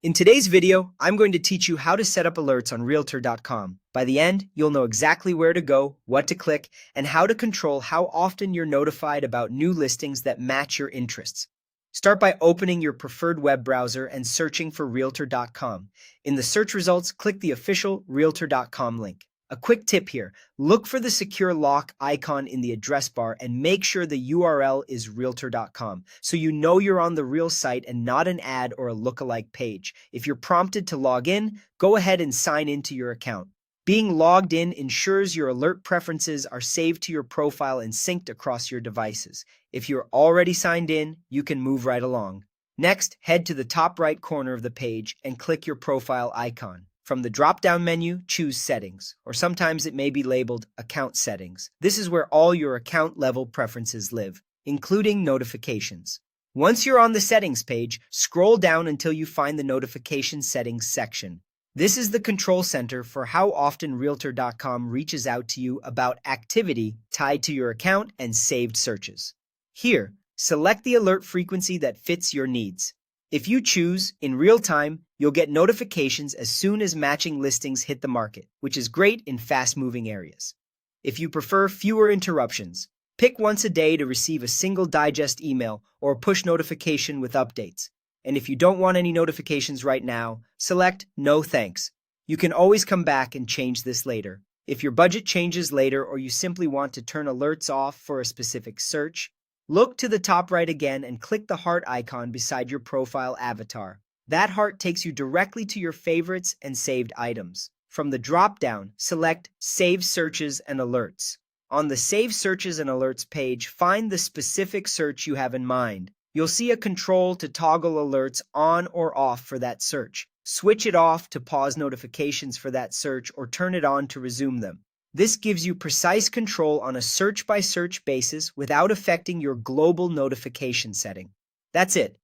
In today's video, I'm going to teach you how to set up alerts on Realtor.com. By the end, you'll know exactly where to go, what to click, and how to control how often you're notified about new listings that match your interests. Start by opening your preferred web browser and searching for Realtor.com. In the search results, click the official Realtor.com link. A quick tip here, look for the secure lock icon in the address bar and make sure the URL is Realtor.com so you know you're on the real site and not an ad or a lookalike page. If you're prompted to log in, go ahead and sign into your account. Being logged in ensures your alert preferences are saved to your profile and synced across your devices. If you're already signed in, you can move right along. Next, head to the top right corner of the page and click your profile icon. From the drop-down menu, choose Settings, or sometimes it may be labeled Account Settings. This is where all your account-level preferences live, including notifications. Once you're on the Settings page, scroll down until you find the Notification Settings section. This is the control center for how often Realtor.com reaches out to you about activity tied to your account and saved searches. Here, select the alert frequency that fits your needs. If you choose in real time, you'll get notifications as soon as matching listings hit the market, which is great in fast-moving areas. If you prefer fewer interruptions, pick once a day to receive a single digest email or push notification with updates. And if you don't want any notifications right now, select No Thanks. You can always come back and change this later. If your budget changes later or you simply want to turn alerts off for a specific search, look to the top right again and click the heart icon beside your profile avatar. That heart takes you directly to your favorites and saved items. From the drop-down, select Save Searches and Alerts. On the Save Searches and Alerts page, find the specific search you have in mind. You'll see a control to toggle alerts on or off for that search. Switch it off to pause notifications for that search or turn it on to resume them. This gives you precise control on a search-by-search basis without affecting your global notification setting. That's it.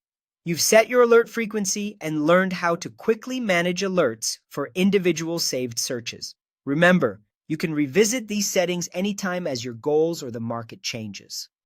You've set your alert frequency and learned how to quickly manage alerts for individual saved searches. Remember, you can revisit these settings anytime as your goals or the market changes.